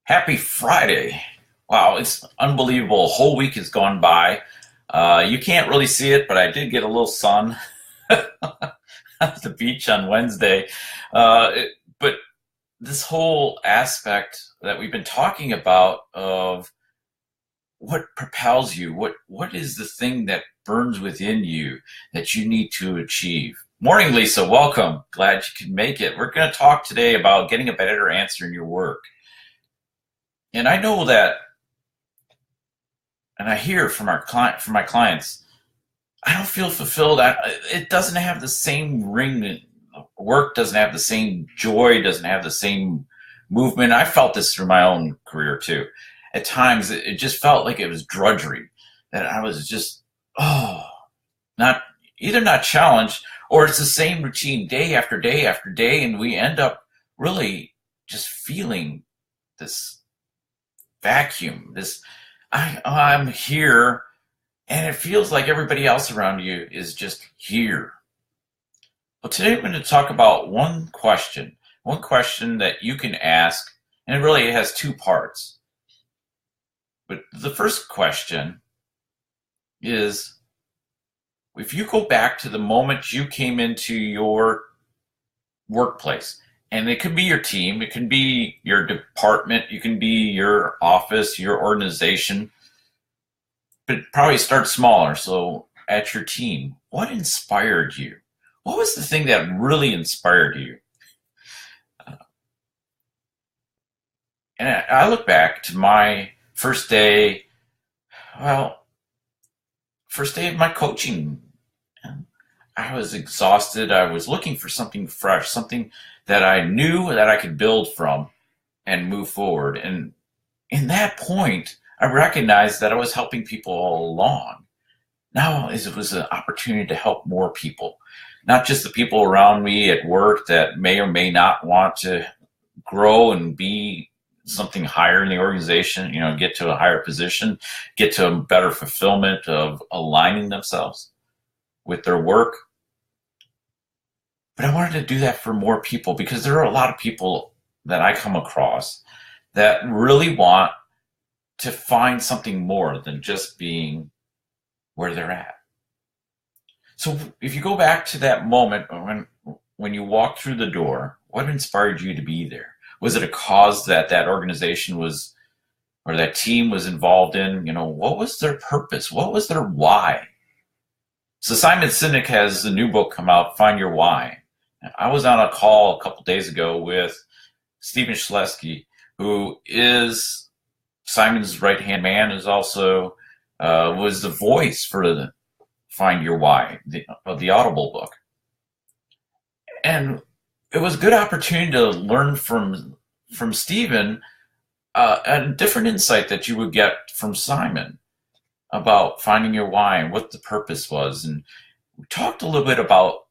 Happy Friday. Wow, it's unbelievable. A whole week has gone by. You can't really see it, but I did get a little sun at the beach on Wednesday. But this whole aspect that we've been talking about of what propels you, what is the thing that burns within you that you need to achieve? Morning, Lisa. Welcome. Glad you could make it. We're going to talk today about getting a better answer in your work. And I know that, and I hear from my clients, I don't feel fulfilled. It doesn't have the same ring. Work doesn't have the same joy, doesn't have the same movement. I felt this through my own career too. At times, it just felt like it was drudgery. That I was just, not either not challenged, or it's the same routine day after day after day, and we end up really just feeling this vacuum. I'm here, and it feels like everybody else around you is just here. Well, today we're going to talk about one question that you can ask, and it really has two parts. But the first question is, if you go back to the moment you came into your workplace, and it could be your team, it can be your department, it can be your office, your organization, but probably start smaller. So at your team, what inspired you? What was the thing that really inspired you? And I look back to my first day of my coaching. I was exhausted. I was looking for something fresh, something that I knew that I could build from and move forward. And in that point, I recognized that I was helping people all along. Now it was an opportunity to help more people, not just the people around me at work that may or may not want to grow and be something higher in the organization, get to a higher position, get to a better fulfillment of aligning themselves with their work. But I wanted to do that for more people, because there are a lot of people that I come across that really want to find something more than just being where they're at. So if you go back to that moment when you walked through the door, what inspired you to be there? Was it a cause that organization was, or that team was involved in? What was their purpose? What was their why? So Simon Sinek has a new book come out, Find Your Why. I was on a call a couple days ago with Stephen Schlesky, who is Simon's right-hand man, is also was the voice for the Find Your Why, the Audible book. And it was a good opportunity to learn from Stephen a different insight that you would get from Simon about finding your why and what the purpose was. And we talked a little bit about,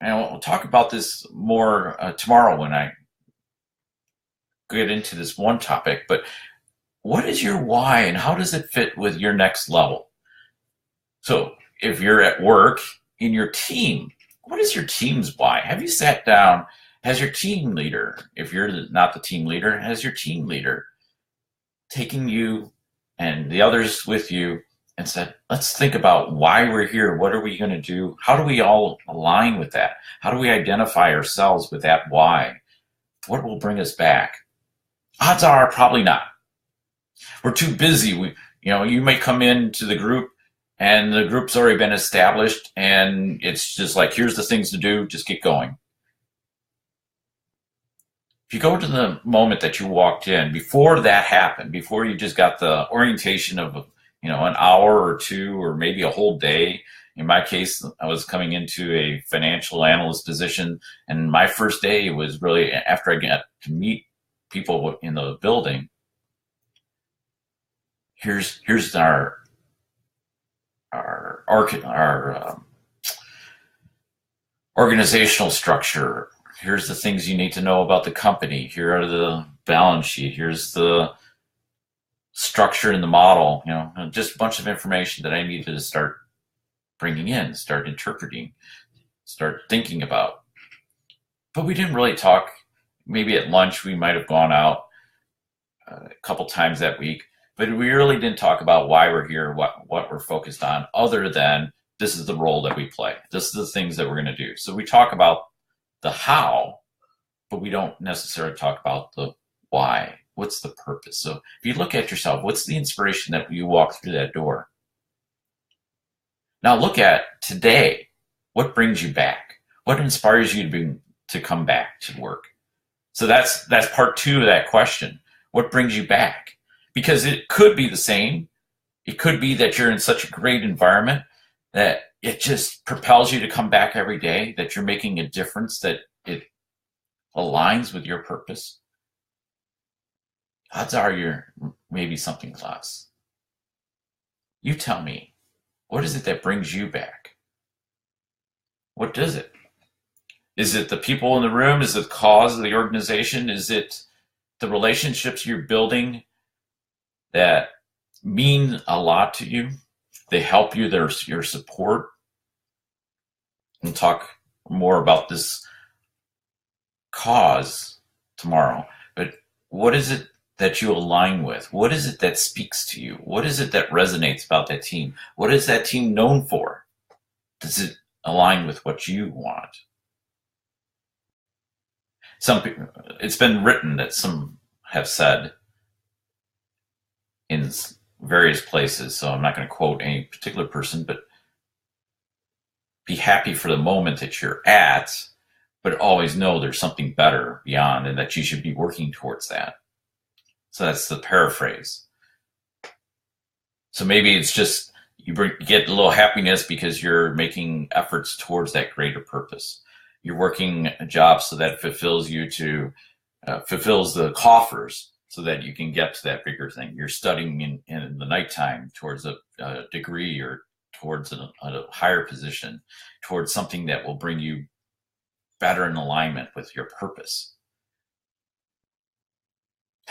and we'll talk about this more tomorrow when I get into this one topic, but what is your why and how does it fit with your next level? So if you're at work, in your team, what is your team's why? Have you sat down, has your team leader, if you're not the team leader, has your team leader taken you and the others with you and said, let's think about why we're here. What are we going to do? How do we all align with that? How do we identify ourselves with that why? What will bring us back? Odds are probably not. We're too busy. You may come into the group and the group's already been established and it's just like, here's the things to do, just get going. If you go to the moment that you walked in, before that happened, before you just got the orientation of an hour or two, or maybe a whole day. In my case, I was coming into a financial analyst position, and my first day was really after I got to meet people in the building. Here's our organizational structure. Here's the things you need to know about the company. Here are the balance sheet. Here's the structure in the model, just a bunch of information that I needed to start bringing in, start interpreting, start thinking about. But we didn't really talk. Maybe at lunch we might have gone out a couple times that week, but we really didn't talk about why we're here, what we're focused on, other than this is the role that we play. This is the things that we're going to do. So we talk about the how, but we don't necessarily talk about the why. What's the purpose? So if you look at yourself, what's the inspiration that you walk through that door? Now look at today. What brings you back? What inspires you to come back to work? So that's part two of that question. What brings you back? Because it could be the same. It could be that you're in such a great environment that it just propels you to come back every day, that you're making a difference, that it aligns with your purpose. Odds are you're maybe something less. You tell me, what is it that brings you back? What does it? Is it the people in the room? Is it the cause of the organization? Is it the relationships you're building that mean a lot to you? They help you, they're your support. We'll talk more about this cause tomorrow, but what is it that you align with? What is it that speaks to you? What is it that resonates about that team? What is that team known for? Does it align with what you want? Some people, it's been written that some have said in various places, so I'm not going to quote any particular person, but be happy for the moment that you're at, but always know there's something better beyond and that you should be working towards that. So that's the paraphrase. So maybe it's just you get a little happiness because you're making efforts towards that greater purpose. You're working a job so that it fulfills you fulfills the coffers so that you can get to that bigger thing. You're studying in the nighttime towards a degree or towards a higher position, towards something that will bring you better in alignment with your purpose.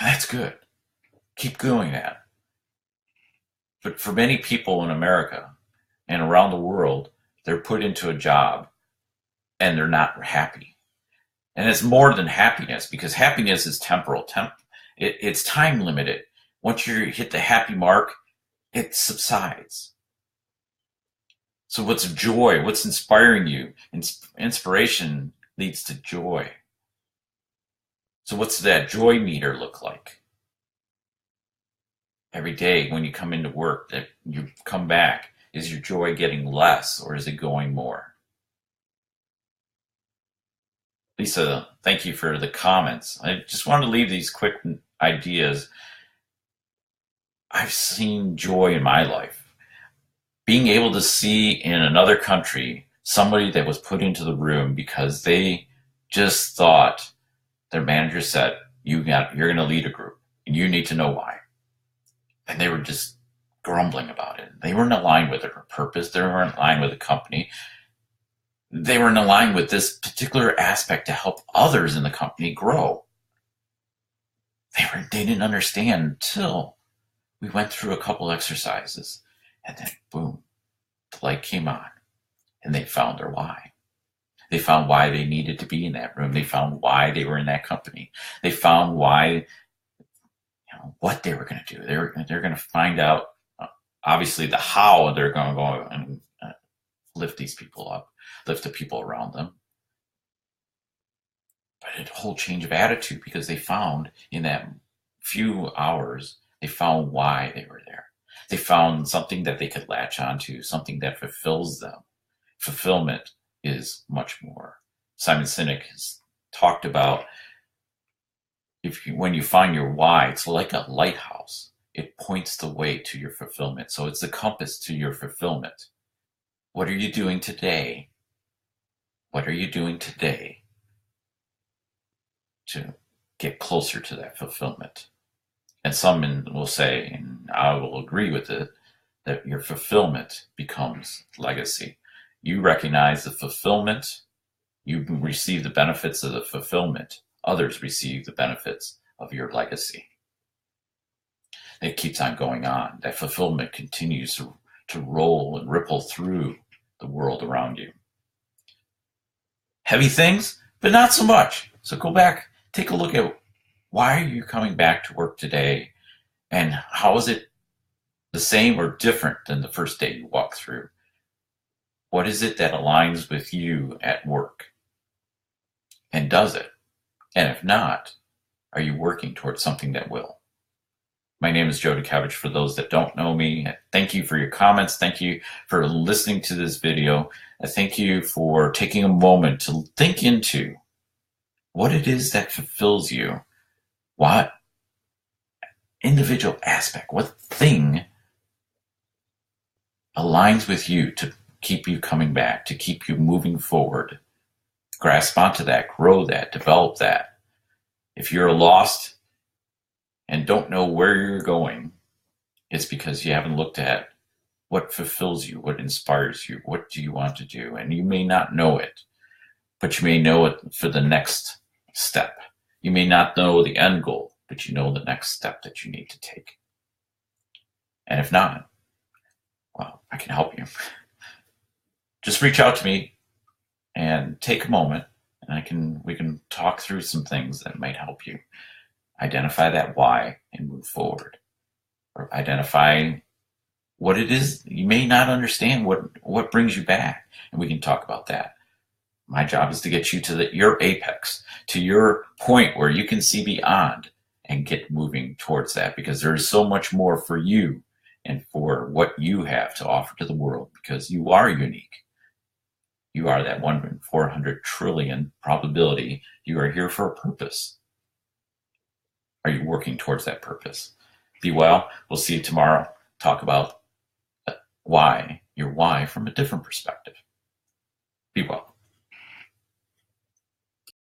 That's good. Keep doing that. But for many people in America and around the world, they're put into a job and they're not happy. And it's more than happiness, because happiness is temporal. It's time limited. Once you hit the happy mark, it subsides. So what's joy? What's inspiring you? Inspiration leads to joy. So what's that joy meter look like? Every day when you come into work, that you come back, is your joy getting less or is it going more? Lisa, thank you for the comments. I just wanted to leave these quick ideas. I've seen joy in my life. Being able to see in another country somebody that was put into the room because they just thought, their manager said, you're going to lead a group and you need to know why. And they were just grumbling about it. They weren't aligned with their purpose. They weren't aligned with the company. They were in line with this particular aspect to help others in the company grow. They didn't understand until we went through a couple exercises, and then boom, the light came on, and they found their why. They found why they needed to be in that room. They found why they were in that company. They found why, what they were going to do. They're going to find out, obviously, the how they're going to go and lift these people up, lift the people around them. But a whole change of attitude, because they found in that few hours, they found why they were there. They found something that they could latch onto, something that fulfills them. Fulfillment is much more. Simon Sinek has talked about when you find your why, it's like a lighthouse. It points the way to your fulfillment. So it's the compass to your fulfillment. What are you doing today? What are you doing today to get closer to that fulfillment? And some will say, and I will agree with it, that your fulfillment becomes legacy. You recognize the fulfillment, you receive the benefits of the fulfillment, others receive the benefits of your legacy. It keeps on going on. That fulfillment continues to roll and ripple through the world around you. Heavy things, but not so much. So go back, take a look at Why are you coming back to work today? And how is it the same or different than the first day you walk through? What is it that aligns with you at work? And does it? And if not, are you working towards something that will? My name is Joe Dutkiewicz. For those that don't know me, thank you for your comments. Thank you for listening to this video. Thank you for taking a moment to think into what it is that fulfills you. What individual aspect, what thing aligns with you to keep you coming back, to keep you moving forward. Grasp onto that, grow that, develop that. If you're lost and don't know where you're going, it's because you haven't looked at what fulfills you, what inspires you, what do you want to do? And you may not know it, but you may know it for the next step. You may not know the end goal, but you know the next step that you need to take. And if not, well, I can help you. Just reach out to me and take a moment, and we can talk through some things that might help you identify that why and move forward, or identify what it is you may not understand, what brings you back, and we can talk about that. My job is to get you to your apex, to your point where you can see beyond and get moving towards that, because there is so much more for you and for what you have to offer to the world, because you are unique. You are that 1 in 400 trillion probability. You are here for a purpose. Are you working towards that purpose? Be well. We'll see you tomorrow. Talk about your why from a different perspective. Be well.